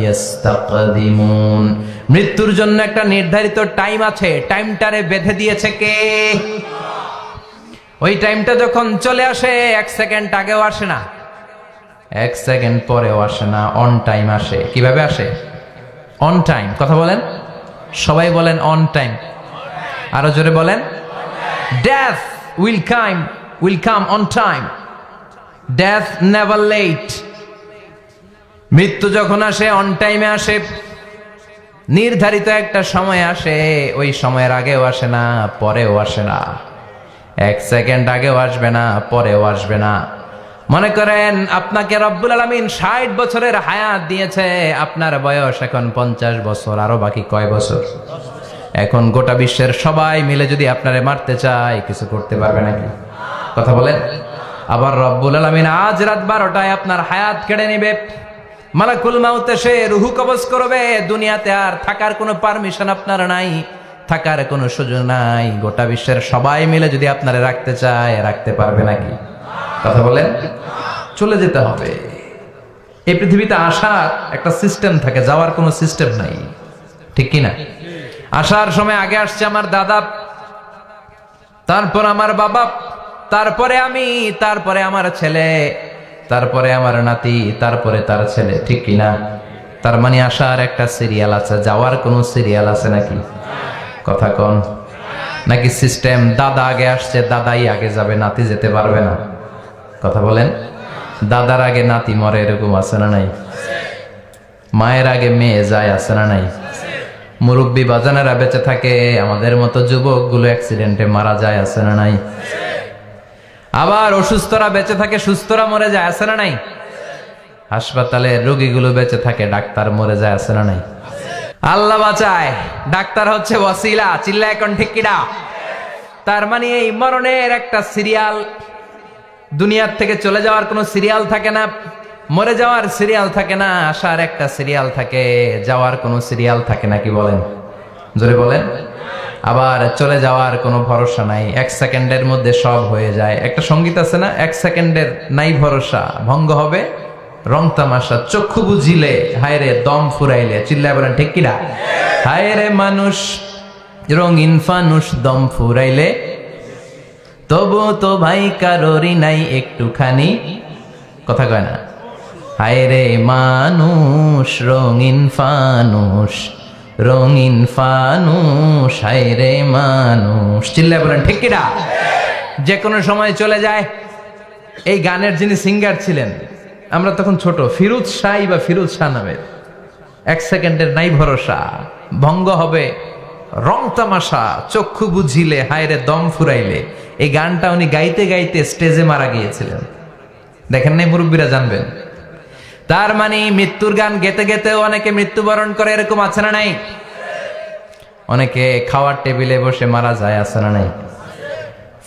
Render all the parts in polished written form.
ইয়াস্তাকদিমুন। মৃত্যুর জন্য একটা নির্ধারিত টাইম আছে, টাইমটারে বেঁধে দিয়েছে কে? ওই টাইমটা যখন চলে আসে, 1 সেকেন্ড আগেও আসে না, 1 সেকেন্ড পরেও আসে না, অন টাইম আসে। কিভাবে আসে? On time. কথা বলেন, সবাই বলেন অন টাইম। আরো জোরে বলেন, death will come on time. Death never late. মৃত্যু যখন আসে অন টাইমে আসে, নির্ধারিত একটা সময় আসে, ওই সময়ের আগেও আসে না, পরেও আসে না, 1 সেকেন্ড আগেও আসবে না, পরেও আসবে না। মনে করেন আপনাকে রব্বুল আলামিন 60 বছরের হায়াত দিয়েছে, আপনার বয়স এখন 50 বছর, আরো বাকি কয় বছর? এখন গোটা বিশ্বের সবাই মিলে যদি আপনারে মারতে চায়, কিছু করতে পারবে নাকি? কথা বলেন। আবার রব্বুল আলামিন আজ রাত 12টায় আপনার হায়াত কেড়ে নেবে, মালাকুল মাউত এসে রুহু কবজ করবে। দুনিয়াতে আর থাকার কোনো পারমিশন আপনার নাই, থাকার কোনো সুযোগ নাই। গোটা বিশ্বের সবাই মিলে যদি আপনারে রাখতে চায়, রাখতে পারবে নাকি? কথা বলেন। চলে যেতে হবে। এই পৃথিবীতে আসার একটা সিস্টেম থাকে, যাওয়ার কোনো সিস্টেম নাই, ঠিক কিনা? আসার সময় আগে আসছে আমার দাদা, তারপর আমার বাবা, তারপরে আমি, তারপরে আমার ছেলে, তারপরে আমার নাতি, তারপরে তার ছেলে, ঠিক কিনা? তার মানে আসার একটা সিরিয়াল আছে, যাওয়ার কোনো সিরিয়াল আছে নাকি? কথা কন। নাকি সিস্টেম দাদা আগে আসছে, দাদাই আগে যাবে, নাতি যেতে পারবে না? কথা বলেন। দাদার আগে নাতি মরে, এরকম আছে না নাই? মায়ের আগে মেয়ে যায়, আছে না নাই? মুরব্বী বাজানেরা বেঁচে থাকে, আমাদের মতো যুবক গুলো অ্যাক্সিডেন্টে মারা যায়, আছে না নাই? আবার অসুস্থরা বেঁচে থাকে, সুস্থরা মরে যায়, আছে না নাই? হাসপাতালে রোগীগুলো বেঁচে থাকে, ডাক্তার মরে যায়, আছে না নাই? আল্লাহ বাঁচায়, ডাক্তার হচ্ছে ওয়াসিলা। চিল্লা এখন ঠিক কিনা? তার মানে এই মরণের একটা সিরিয়াল, দুনিয়ার থেকে চলে যাওয়ার কোনো সিরিয়াল থাকে না, মরে যাওয়ার সিরিয়াল থাকে না, আসার একটা সিরিয়াল থাকে, যাওয়ার কোনো সিরিয়াল থাকে না। কি বলেন? জোরে বলেন। আবার চলে যাওয়ার কোনো ভরসা নাই, 1 সেকেন্ডের মধ্যে সব হয়ে যায়। একটা সঙ্গীত আছে না, 1 সেকেন্ডের নাই ভরসা, ভঙ্গ হবে রং তামাশা, চক্ষু বুঝিলে হায় রে দম ফুরাইলে। চিল্লায় বলেন ঠিক কিনা? হায় রে মানুষ রঙিন ফানুষ, দম ফুরাইলে তবু তো ভাই কারোরই নাই একটুখানি। কথা কয় না? হায় রে মানুষ রঙিন ফানুষ, রঙিন ফানুষ, হায় রে মানুষ। চিল্লায় বলেন ঠিক কিনা? যে কোনো সময় চলে যায়। এই গানের যিনি সিঙ্গার ছিলেন, আমরা তখন ছোট, ফিরোজ শাহ বা ফিরোজ শাহ নামের, 1 সেকেন্ডের নাই ভরসা, ভঙ্গ হবে রং তামাশা, চক্ষু বুঝিলে হায় রে দম ফুরাইলে। এই গানটা উনি গাইতে গাইতে স্টেজে মারা গিয়েছিলেন। দেখেন নাই? মুরব্বীরা জানবেন। তার মানে মৃত্যুর গান গেতে গেতে অনেকে মৃত্যুবরণ করে, এরকম আছে না নাই? অনেকে খাওয়ার টেবিলে বসে মারা যায়, আছে না নাই?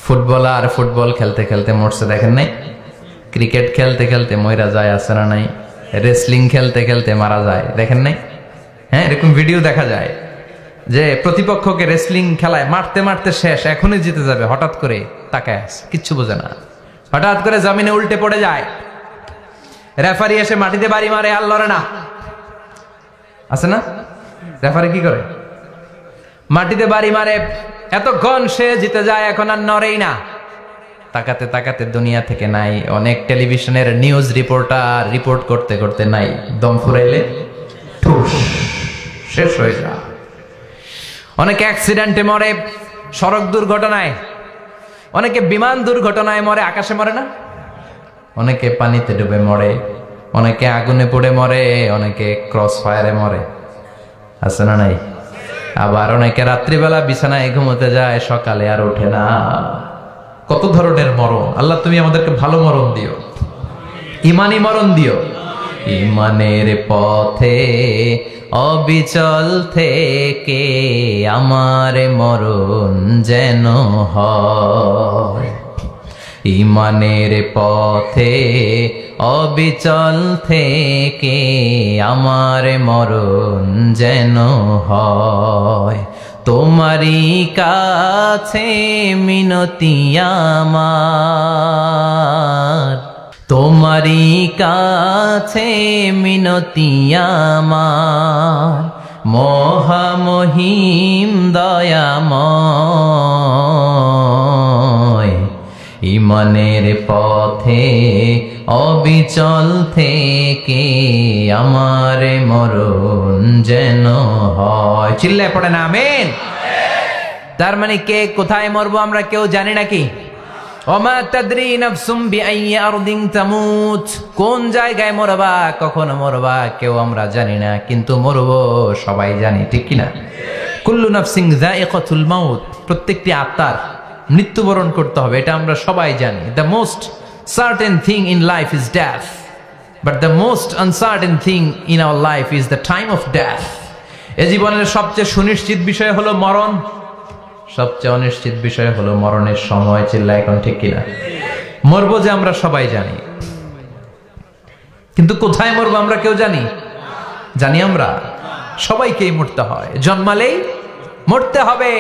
ফুটবলার ফুটবল খেলতে খেলতে মরছে, দেখেন নাই? ক্রিকেট খেলতে খেলতে মইরা যায়, আছে না নাই? রেসলিং খেলতে খেলতে মারা যায়, দেখেন নাই? হ্যাঁ, এরকম ভিডিও দেখা যায় যে প্রতিপক্ষকে রেসলিং খেলায় মারতে মারতে শেষ, এখনই জিতে যাবে, হঠাৎ করে তাকায় আছে, কিচ্ছু বোঝে না, হঠাৎ করে জমিনে উল্টে পড়ে যায়। রেফারি এসে মাটিতে বাড়ি মারে, আর লড়ে না, আছে না? রেফারি কি করে? মাটিতে বাড়ি মারে, এতক্ষণ সে জিতে যায়, এখন আর নড়েই না। তাকাতে তাকাতে দুনিয়া থেকে নাই। অনেক টেলিভিশনের নিউজ রিপোর্টার রিপোর্ট করতে করতে নাই, দম ফুরাইলে ঠুস শেষ হয়ে যায়। অনেকে অ্যাক্সিডেন্টে মরে, সড়ক দুর্ঘটনায়, অনেকে বিমান দুর্ঘটনায় মরে, আকাশে মরে না? অনেকে পানিতে ডুবে মরে, অনেকে আগুনে পড়ে মরে, অনেকে ক্রস ফায়ারে মরে, আছে না নাই? আবার অনেকে রাত্রিবেলা বিছানায় ঘুমোতে যায়, সকালে আর ওঠে না। কত ধরনের মরণ। আল্লাহ তুমি আমাদেরকে ভালো মরণ দিও, ইমানি মরণ দিও। ইমানের পথে অবিচল থেকে আমার মরণ যেন হয়। ইমানের পথে অবিচল থেকে আমার মরণ যেন হয়। তোমারই কাছে মিনতি আমার, তোমারই কাছে মিনতি আমার, মহামহিম দয়াময়, ইমানের পথে অবিচল থেকে আমার মরণ যেন হয়। চিল্লায় পড়েন আমিন। তার মানে কে কোথায় মরবো আমরা কেউ জানি নাকি? ওমা তাদরি নাফসুম বিআইয়ি আরদিন তামুত, কোন জায়গায় মরবা কখন মরবা কেউ আমরা জানি না, কিন্তু মরবো সবাই জানি, ঠিক কিনা? কুল্লু নাফসিন যায়িকাতুল মাউত, প্রত্যেকটি আত্মার মৃত্যুবরণ করতে হবে, এটা আমরা সবাই জানি। The most certain thing in life is death, but the most uncertain thing in our life is the time of death. এ জীবনের সবচেয়ে সুনিশ্চিত বিষয় হলো মরণ, সবচেয়ে অনিশ্চিত বিষয় হলো মরণের সময়। চিল্লা এখন ঠিক কিনা? মরবো যে আমরা সবাই জানি, কিন্তু কোথায় মরবো আমরা কেউ জানি? জানি আমরা? সবাইকেই মরতে হয়, জন্মালেই মরতে হবে,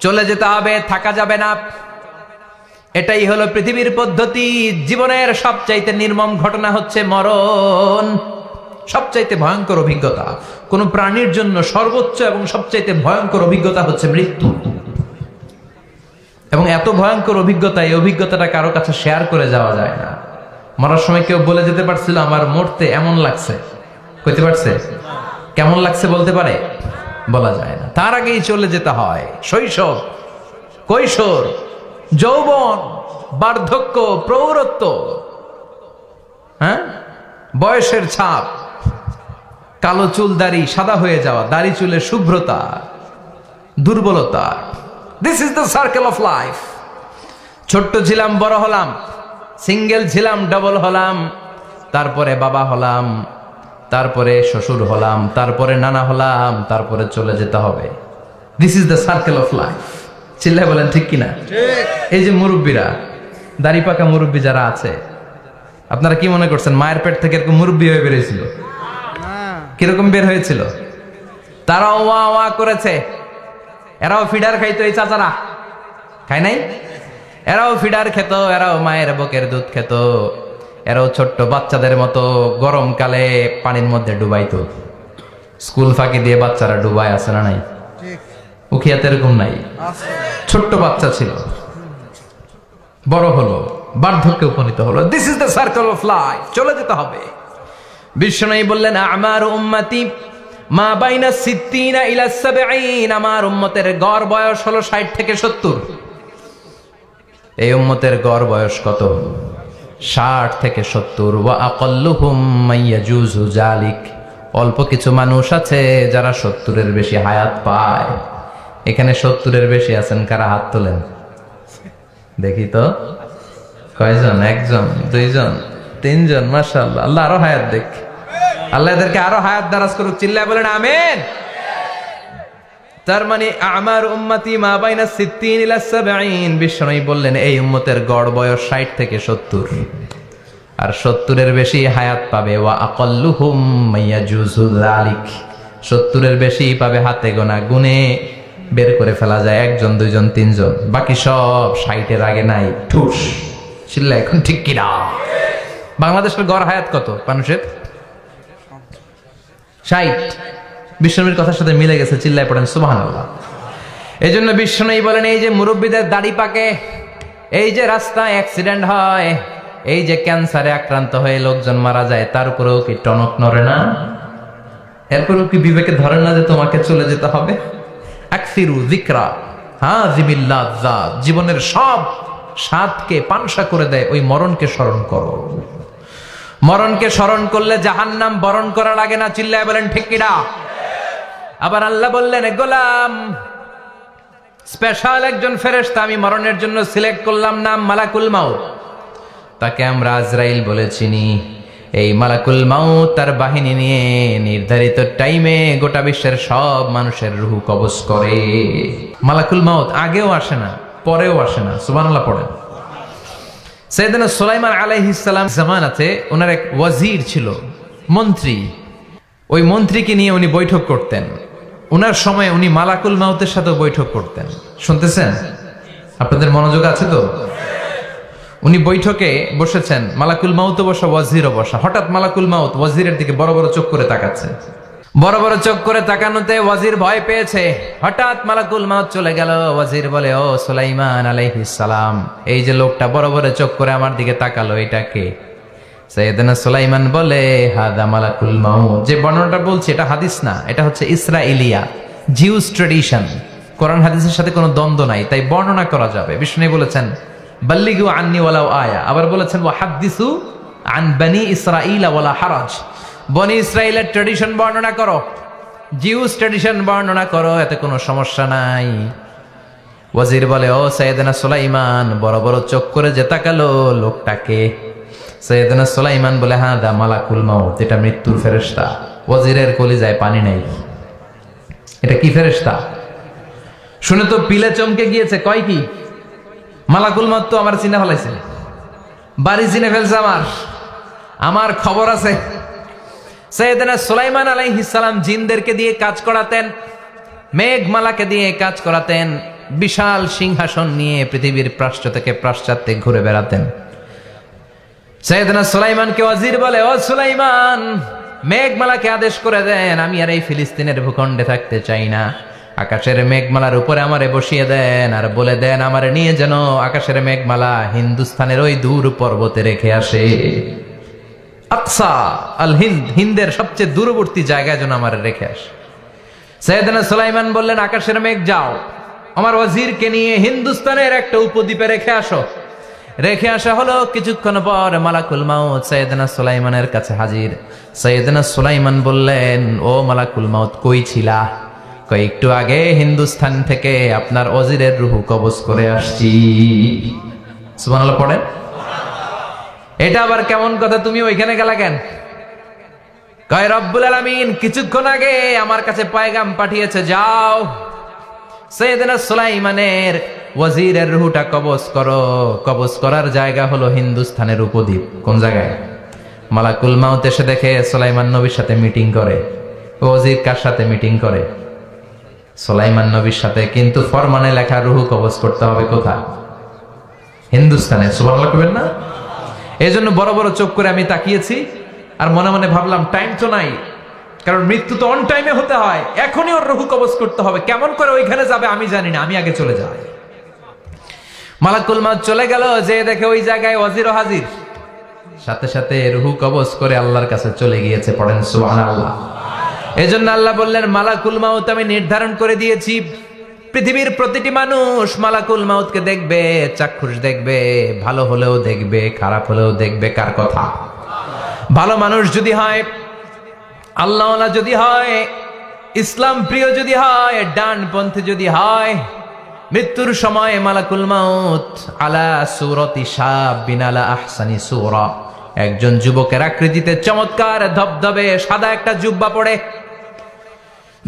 চলে যেতে হবে, থাকা যাবে না। এটাই হলো পৃথিবীর পদ্ধতি। জীবনের সবচাইতে নির্মম ঘটনা হচ্ছে মরণ, সবচাইতে ভয়ঙ্কর অভিজ্ঞতা। কোন প্রাণীর জন্য সর্বোচ্চ এবং সবচাইতে ভয়ঙ্কর অভিজ্ঞতা হচ্ছে মৃত্যু। এবং এত ভয়ঙ্কর অভিজ্ঞতা, এই অভিজ্ঞতাটা কারো কাছে শেয়ার করে যাওয়া যায় না। মরার সময় কেউ বলে যেতে পারছিল আমার মরতে এমন লাগছে, কইতে পারছে? কেমন লাগছে বলতে পারে? বলা যায় না। তার আগেই চলে যেতে হয় শৈশব, কৈশোর, যৌবন, বার্ধক্য, প্রৌঢ়ত্ব, হ্যাঁ, বয়সের ছাপ, কালো চুল দাড়ি সাদা হয়ে যাওয়া, দাড়ি চুলের শুভ্রতা, দুর্বলতা। This is the circle of life. ছোট্ট ছিলাম, বড় হলাম, সিঙ্গেল ছিলাম, ডাবল হলাম, তারপরে বাবা হলাম, তারপরে শ্বশুর হলাম, তারপরে নানা হলাম, তারপরে চলে যেতে হবে। This is the circle of life. চিল্লায় বলেন ঠিক কিনা? এই যে মুরব্বীরা, দাড়ি পাকা মুরব্বী যারা আছে, আপনারা কি মনে করছেন মায়ের পেট থেকে এরকম মুরব্বী হয়ে বেরিয়েছিল? কিরকম বের হয়েছিল? তারাও ওয়া ওয়া করেছে, এরাও ফিডার খাইতো, এই চাচারা খায় নাই? এরাও ফিডার খেত, এরাও মায়ের বুকের দুধ খেত, এরাও ছোট্ট বাচ্চাদের মতো গরমকালে পানির মধ্যে ডুবাইতো। স্কুল ফাঁকি দিয়ে বাচ্চারা ডুবায়, আছে না নাই? উখিয়াতে এরকম নাই? ছোট্ট বাচ্চা ছিল, বড় হলো, বার্ধক্যে উপনীত হলো। This is the circle of life. চলে যেতে হবে। বিশ্বনবী বললেন আমার উম্মতি মা বাইনা 60 ইলা 70, আমার উম্মতের গড় বয়স হলো 60 থেকে 70। এই উম্মতের গড় বয়স কত? 60 থেকে 70। ওয়া আকাল্লুহুম মাইয়াজুজু জালিক, অল্প কিছু মানুষ আছে যারা 70-এর বেশি হায়াত পায়। এখানে 70-এর বেশি আছেন কারা? হাত তোলেন দেখি তো। কয়জন? একজন, দুইজন, তিনজন। মাশাআল্লাহ, আল্লাহ আরো হায়াত দেখ, আল্লাহ এদেরকে আরো হায়াত দারাজ করুক। চিল্লায় বলেন আমিন। তার মানে আমার উম্মতি মা বাইনা 60 ইলা 70। বিশ্বনবী বললেন এই উম্মতের গড় বয়স 60 থেকে 70, আর 70-এর বেশি হায়াত পাবে। ওয়া আকাল্লুহুম মাইয়াজুজু যালিক, 70-এর বেশি পাবে হাতে গোনা, গুনে বের করে ফেলা যায় একজন, দুইজন, তিনজন, বাকি সব 60-এর আগে নাই। ঠুস। চিল্লা এখন ঠিক কিনা? বাংলাদেশের গড় হায়াত কত মানুষের? 60। বিশ্বনবীর কথার সাথে মিলে গেছে। চিল্লায় পড়েন সুবহানাল্লাহ। এই জন্য বিশ্বনবী বলেন এই যে মুরব্বীদের দাড়ি পাকে, এই যে রাস্তায় অ্যাক্সিডেন্ট হয়, এই যে ক্যান্সারে আক্রান্ত হয়ে লোকজন মারা যায়, তার উপরেও কি টনক নড়ে না? এরপরেও কি বিবেকে ধরে না যে তোমাকে চলে যেতে হবে? আকসিরু যিকরা হাযিমিল লাযযাত, জীবনের সব স্বাদকে পানসা করে দেয় ওই মরণকে স্মরণ করো। মরণকে স্মরণ করলে জাহান্নাম বরণ করা লাগে না। চিল্লায় বলেন ঠিক কিনা? আবার আল্লাহ বললেন গোলাম, স্পেশাল একজন ফেরেশতা আমি মরণের জন্য সিলেক্ট করলাম, নাম মালাকুল মাউত। তাকে আমরা আজরাইল বলে চিনি। এই মালাকুল মাউত তার বাহিনী নিয়ে নির্ধারিত টাইমে গোটা বিশ্বের সব মানুষের রূহ কবজ করে। মালাকুল মাউত আগেও আসে না, পরেও আসে না। সুবহানাল্লাহ পড়েন। সাইয়েদনা সুলাইমান আলাইহিস সালাম জামানাতে ওনার এক ওয়াজির ছিল, মন্ত্রী। ওই মন্ত্রীকে নিয়ে উনি বৈঠক করতেন। ওনার সময় উনি মালাকুল মাউতের সাথে বৈঠক করতেন। শুনতেছেন? আপনাদের মনোযোগ আছে তো? উনি বৈঠকে বসেছেন, মালাকুল মাউত বসা, ওয়াজিরও বসা। হঠাৎ মালাকুল মাউত ওয়াজিরের দিকে বড় বড় চোখ করে তাকাচ্ছে। বড় বড় চোখ করে তাকানোতে ওয়াজির ভয় পেয়েছে। হঠাৎ মালাকুল মাউত চলে গেল। ওয়াজির বলে, ও সুলাইমান আলাইহিস সালাম, এই যে লোকটা বড় বড় চোখ করে আমার দিকে তাকালো, এটা কে? সাইয়েদনা সুলাইমান বলে, হাদা মালাকুল মাউত। যে বর্ণনাটা বলছি এটা হাদিস না, এটা হচ্ছে ইসরাইলিয়া, জিউস ট্রেডিশন। কোরআন হাদিসের সাথে কোনো দ্বন্দ্ব নাই, তাই বর্ণনা করা যাবে। বিষ্ণু বলেছেন, বাল্লিগু আন্নি ওয়ালাউ আয়া। আবার বলেছেন, ওয়া হাদ্দিসু আন বনি ইসরাঈল ওয়ালা হারাজ। বনি ইসরাইলের ট্রেডিশন বর্ণনা করো, জিউস ট্রেডিশন বর্ণনা করো, এতে কোনো সমস্যা নাই। ওয়াজির বলে, ও সাইয়েদনা সুলাইমান, বড় বড় চোখ করে যে তাকালো লোকটাকে? সাইয়েদনা সুলাইমান বলে, হাদা মালাকুল মাউত, এটা মৃত্যুর ফেরেশতা। ওয়াজিরের কলিজায় পানি নেই। এটা কি ফেরেশতা? শুনে তো পিলে চমকে গিয়েছে। কয় কি? মালাকুল মাউত তো আমার চিনে ফেলাইছে, বাড়ি চিনে ফেলছে, আমার খবর আছে। সাইয়েদনা সুলাইমান আলাইহিস সালাম জিনদেরকে দিয়ে কাজ করাতেন, মেঘমালাকে দিয়ে কাজ করাতেন, বিশাল সিংহাসন নিয়ে পৃথিবীর প্রাচ্য থেকে পাশ্চাত্যে ঘুরে বেড়াতেন। সাইয়েদনা সুলাইমানকে ওয়াজির বলে, ও সুলাইমান, মেঘমালাকে আদেশ করে দেন, আমি আর এই ফিলিস্তিনের ভূখণ্ডে থাকতে চাই না। আকাশের মেঘমালার উপরে আমারে বসিয়ে দেন, আর বলে দেন আমারে নিয়ে যেন আকাশের মেঘমালা হিন্দুস্তানের ওই দূর পর্বতে রেখে আসে। আকসা আল হিন্দ, হিন্দের সবচেয়ে দূরবর্তী জায়গায় যেন আমারে রেখে আসে। সাইয়েদনা সুলাইমান বললেন, আকাশের মেঘ যাও, আমার ওয়াজিরকে নিয়ে হিন্দুস্তানের একটা উপদ্বীপে রেখে আসো। রেখে আসা হলো। কিছুক্ষণ পর মালাকুল মাউত সাইয়েদনা সুলাইমানের কাছে হাজির। সাইয়েদনা সুলাইমান বললেন, ও মালাকুল মাউত, কই ছিলা? একটু আগে হিন্দুস্তান থেকে আপনার ওয়াজিরের রূহ কবজ করে আসছি। সুবহানাল্লাহ পড়েন। এটা আবার কেমন কথা, তুমি ওইখানে গেলা কেন? কয়, রব্বুল আলামিন কিছুক্ষণ আগে আমার কাছে পয়গাম পাঠিয়েছে, যাও সাইয়েদনা সুলাইমানের ওয়াজিরের রূহটা কবজ করো। কবজ করার জায়গা হলো হিন্দুস্তানের উপদ্বীপ। কোন জায়গায়? মালাকুল মাউত এসে দেখে সুলাইমান নবীর সাথে মিটিং করে। ওয়াজির কার সাথে মিটিং করে? সুলাইমান নবীর সাথে। কিন্তু ফরমানে লেখা রূহ কবজ করতে হবে কোথায়? হিন্দুস্তানে। সুবহানাল্লাহ কইবেন না? এই জন্য বড় বড় চোখ করে আমি তাকিয়েছি, আর মনে মনে ভাবলাম টাইম তো নাই, কারণ মৃত্যু তো অন টাইমে হতে হয়, এখনই ওর রূহ কবজ করতে হবে। কেমন করে ওইখানে যাবে আমি জানি না, আমি আগে চলে যাই। মালাকুল মাউত চলে গেল, যে দেখে ওই জায়গায় ওয়াজিরও হাজির। সাথে সাথে রূহ কবজ করে আল্লাহর কাছে চলে গিয়েছে। পড়েন সুবহানাল্লাহ। এজন্য আল্লাহ বললেন, মালাকুল মাউত আমি নির্ধারণ করে দিয়েছি, পৃথিবীর প্রতিটি মানুষ মালাকুল মাউতকে দেখবে, চাক্ষুষ দেখবে, ভালো হলেও দেখবে, খারাপ হলেও দেখবে। কার কথা? ভালো মানুষ যদি হয়, আল্লাহওয়ালা যদি হয়, ইসলাম প্রিয় যদি হয়, ডানপন্থী যদি হয়, মৃত্যুর সময় মালাকুল মাউত আলা সূরাতি শাবিন আলা আহসানি সূরা, একজন যুবকের আকৃতিতে চমৎকার ধবধবে সাদা একটা জুব্বা পরে,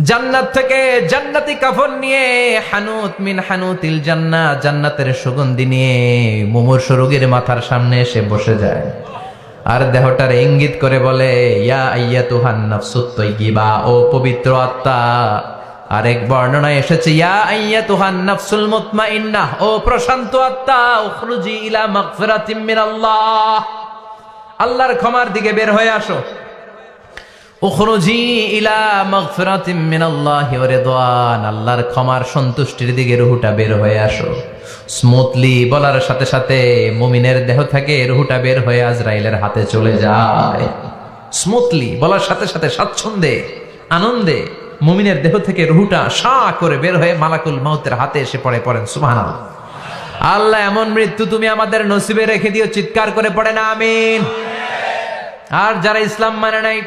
জান্নাত থেকে জান্নাতি কাফন নিয়ে, হানুত মিন হানুতিল জান্নাহ, জান্নাতের সুগন্ধি নিয়ে মুমূর্ষু রোগীর মাথার সামনে এসে বসে যায়, আর দেহটার ইঙ্গিত করে বলে, ইয়া আইয়াতুহান নাফসুত তাইয়্যিবা, ও পবিত্র আত্মা। আরেক বর্ণনায় এসেছে, ইয়া আইয়াতুহান নাফসুল মুতমাইন্নাহ, ও প্রশান্ত আত্মা, উখরুজি ইলা মাগফিরাতিম মিনাল্লাহ, আল্লাহর ক্ষমার দিকে বের হয়ে আসো। উখরুজি ইলা মাগফিরাতিম মিনাল্লাহি ওয়া রিদওয়ান, আল্লাহর ক্ষমার সন্তুষ্টির দিকে রূহটা বের হয়ে আসো। স্মুথলি বলার সাথে সাথে মুমিনের দেহ থেকে রূহটা বের হয়ে আজরাইলের হাতে চলে যায়। স্মুথলি বলার সাথে সাথে স্বাচ্ছন্দ্যে, আনন্দে মুমিনের দেহ থেকে রূহটা সা করে বের হয়ে মালাকুল মাউতের হাতে এসে পড়ে। পড়েন সুবহানাল্লাহ। আল্লাহ এমন মৃত্যু তুমি আমাদের নসিবে রেখে দিও, চিৎকার করে পড়েন আমিন। আর যারা ইসলাম মানে নাই,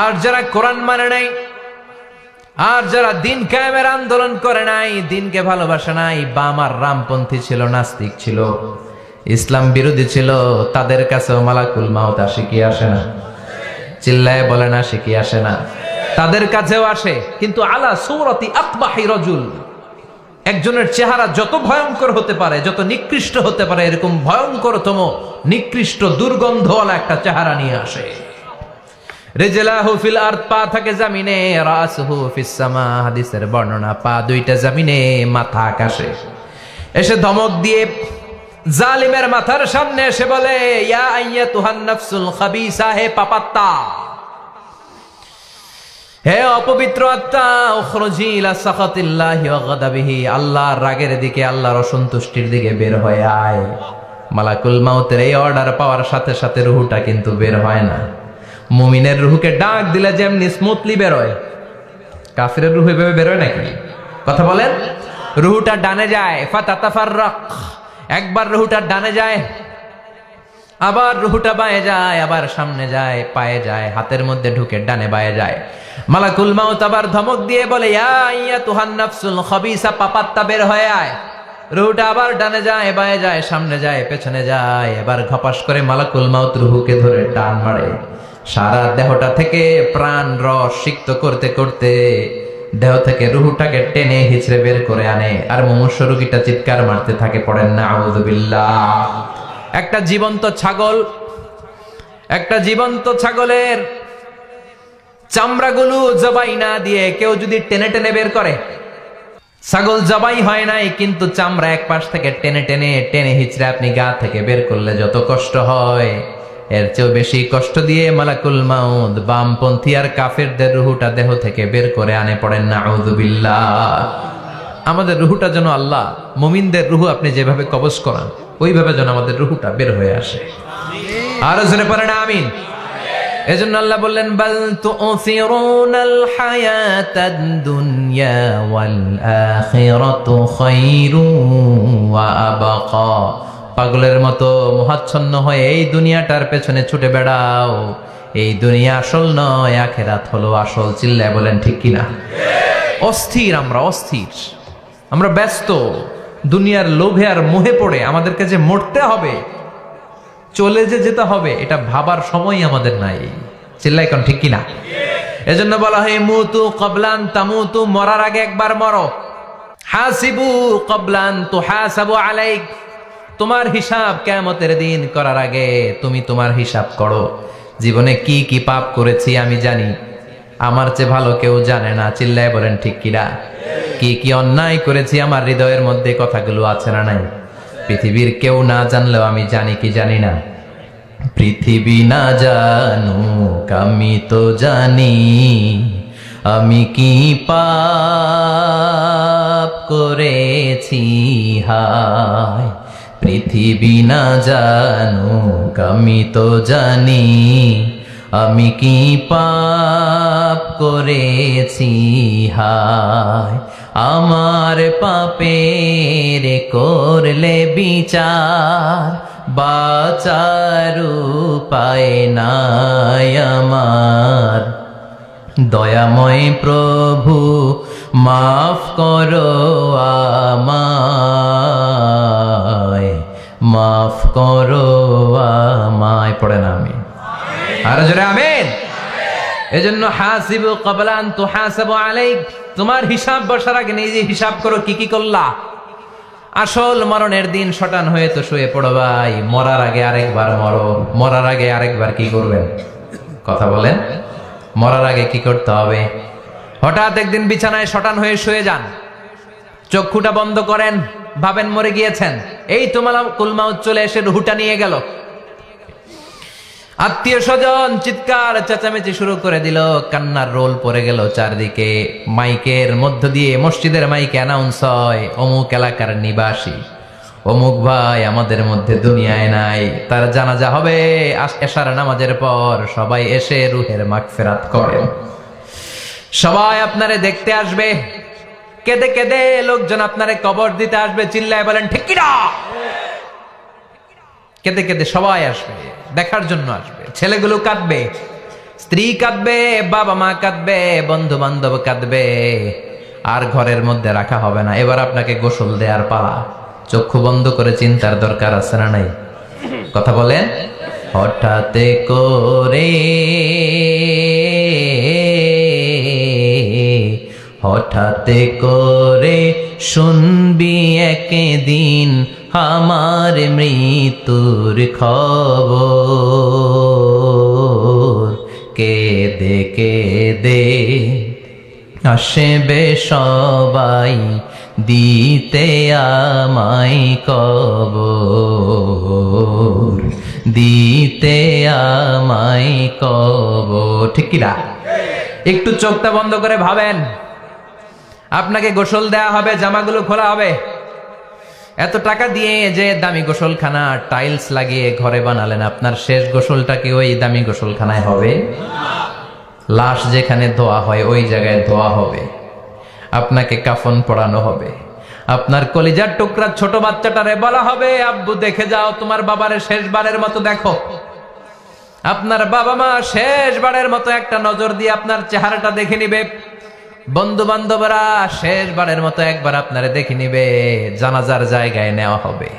আর যারা কোরআন মানে নাই, আর যারা দিন কায়েমের আন্দোলন করে নাই, দিনকে ভালোবাসে নাই, বাম আর রামপন্থী ছিল, নাস্তিক ছিল, ইসলাম বিরোধী ছিল, তাদের কাছেও মালাকুল মাউত আসে কি আসে না? চিল্লায় বলেন, আসে কি আসে না? তাদের কাছেও আসে, কিন্তু আলা সূরাতি আকবাহি রাজুল, একজনের চেহারা যত ভয়ঙ্কর হতে পারে, যত নিকৃষ্ট হতে পারে, এরকম ভয়ঙ্করতম নিকৃষ্ট দুর্গন্ধওয়ালা একটা চেহারা নিয়ে আসে। রিজলাহু ফিল আরদ, পা থাকে জমিনে, রাসুহু ফিস সামা, হাদিসের বর্ণনা, পা দুইটা জমিনে, মাথা আকাশে। এসে ধমক দিয়ে জালিমের মাথার সামনে এসে বলে, ইয়া আইয়াতুহান নাফসুল খাবিসা, হে পাপাত্তা, হে অপবিত্র আত্মা, উখরুজি ইলা সাখাতিল্লাহি ওয়া গাদাবিহি, আল্লাহর রাগের দিকে, আল্লাহর অসন্তুষ্টির দিকে বের হয়ে আয়। মালাকুল মাউতের এই অর্ডার পাওয়ার সাথে সাথে রুহটা কিন্তু বের হয় না। মুমিনের রুহকে ডাক দিলে যেমনি স্মুথলি বের হয়, কাফিরের রুহ এভাবে বের হয় নাকি? কথা বলেন। রুহটা ডানে যায়, ফাতাতাফাররাক, একবার রুহটা ডানে যায়, আবার রুহটা বায়ে যায়, আবার সামনে যায়, পায়ে যায়, হাতের মধ্যে ঢুকে ডানে বায়ে যায়। মালাকুল মাউত আবার ধমক দিয়ে বলে, ইয়া আইয়াতুহান নাফসুল খাবিসা, পাপাত্তা, বের হয়ে আয়। রুহটা আবার ডানে যায়, বায়ে যায়, সামনে যায়, পেছনে যায়। এবার ঘপাস করে মালাকুল মাউত রুহুকে ধরে টান মারে। সারা দেহটা থেকে প্রাণ রস সিক্ত করতে করতে দেহ থেকে রুহুটাকে টেনে হিচড়ে বের করে আনে। আর মুমূর্ষু রোগীটা চিৎকার মারতে থাকে, পড়েন না আউযু বিল্লাহ। একটা জীবন্ত ছাগলের চামড়াগুলো জবাই না দিয়ে কেউ যদি টেনে টেনে বের করে, ছাগল জবাই হয় নাই কিন্তু চামড়া এক পাশ থেকে টেনে টেনে টেনে হিচড়ে আপনি গা থেকে বের করলে যত কষ্ট হয়, এর চেয়েও বেশি কষ্ট দিয়ে মালাকুল মাউত বামপন্থী আর কাফেরদের রুহুটা দেহ থেকে বের করে আনে, পড়েন না আউযু বিল্লাহ। আমাদের রুহুটা যেন আল্লাহ, মুমিনদের রুহু আপনি যেভাবে কবজ করান, ওইভাবে যেন আমাদের রুহুটা বের হয়ে আসে। আর জোরে পড়েন আমিন। এজন্য আল্লাহ বললেন, বাল তুসিরুনাল হায়াতাদ দুনিয়া ওয়াল আখিরাতু খায়রুন ওয়া আবকা। পাগলের মতো মোহাচ্ছন্ন হয়ে এই দুনিয়াটার পেছনে ছুটে বেড়াও। এই দুনিয়া আসল নয়, আখিরাত হলো আসল। চিল্লায় বলেন ঠিক কিনা? অস্থির, আমরা ব্যস্ত দুনিয়ার লোভে আর মোহে পড়ে আমাদেরকে যে মরতে হবে, চলে যে যেতে হবে, এটা ভাবার সময় আমাদের নাই। চিল্লাই কোন ঠিক কিনা? এজন্য বলা হয়, মুতু ক্বাবলান তামুতু, মরার আগে একবার মরো। হাসিবু ক্বাবলান তুহাসাবু আলাইক, তোমার হিসাব কিয়ামতের দিন করার আগে তুমি তোমার হিসাব করো। জীবনে কি কি পাপ করেছি আমি জানি, আমার চেয়ে ভালো কেউ জানে না। চিল্লায় বলেন ঠিক কিনা? কি কি অন্যায় করেছি আমার হৃদয়ের মধ্যে কথাগুলো আছে না নাই? পৃথিবীর কেউ না জানলেও আমি জানি কি জানি না? পৃথিবী না জানুক আমি তো জানি, আমি কি পাপ করেছি হায়। পৃথিবী না জানুক আমি তো জানি, আমি কি পাপ করেছি হায়। আমার পাপের করলে বিচার, বাঁচার উপায় নাই আমার। দয়াময় প্রভু মাফ করো আমায়, মাফ করো আমায়। পড়ে না আমি আর জোরে আমিন। এজন্য হাসিবু ক্বাবলা আন তুহাসাবু আলাইক, তোমার হিসাব বসার আগে নিজে হিসাব করো কি কি করলা। আসল মরণের দিন শটান হয়ে তো শুয়ে পড়ো ভাই, মরার আগে আরেকবার মরো। মরার আগে আরেকবার কি করবেন? কথা বলেন। মরার আগে কি করতে হবে? হঠাৎ একদিন বিছানায় শটান হয়ে শুয়ে যান, চক্ষুটা বন্ধ করেন, ভাবেন মরে গিয়েছেন। এই তো মালাকুল মাউত চলে এসে রুহটা নিয়ে গেল। আত্মীয় স্বজন চিৎকার চেঁচামেচি শুরু করে দিল, কান্নার রোল পড়ে গেল চারদিকে। মাইকের মধ্য দিয়ে, মসজিদের মাইকে অ্যানাউন্স হয়, অমুক এলাকার নিবাসী অমুক ভাই আমাদের মধ্যে দুনিয়ায় নাই, তার জানাজা হবে এশার নামাজের পর। সবাই এসে রুহের মাগফিরাত করেন। সবাই আপনারে দেখতে আসবে, কেঁদে কেঁদে লোকজন আপনারে কবর দিতে আসবে। চিল্লায় বলেন ঠিক কিনা? কেঁদে কেঁদে সবাই আসবে, দেখার জন্য আসবে। ছেলেগুলো কাঁদবে, স্ত্রী কাঁদবে, বাবা মা কাঁদবে, বন্ধু বান্ধব কাঁদবে। আর ঘরের মধ্যে রাখা হবে না। এবার আপনাকে গোসল দেওয়ার পালা। চক্ষু বন্ধ করে চিন্তার দরকার আছে না নাই? কথা বলেন। হঠাৎ করে, হঠাৎ করে শুনবি একদিন আমার মৃত্যুর খবর। কেঁদে কেঁদে আসবে সবাই দিতে আমায় কবর, দিতে আমায় কবর। ঠিক কিনা? একটু চোখটা বন্ধ করে ভাবেন, আপনাকে গোসল দেয়া হবে, জামাগুলো খোলা হবে, এত টাকা দিয়ে যে দামি গোসলখানা টাইলস লাগিয়ে ঘরে বানালেন, আপনার শেষ গোসলটা কি ওই দামি গোসলখানায় হবে? লাশ যেখানে ধোয়া হয় ওই জায়গায় ধোয়া হবে, আপনাকে কাফন পরানো হবে, আপনার কলিজার টুকরা ছোট বাচ্চাটারে বলা হবে আব্বু দেখে যাও তোমার বাবারে শেষবারের মতো দেখো। আপনার বাবা মা শেষবারের মতো একটা নজর দিয়ে আপনার চেহারাটা দেখে নিবে, বন্ধু বান্ধবরা শেষবারের মতো একবার আপনারে দেখে নিবে, জানাজার জায়গায় নেওয়া হবে।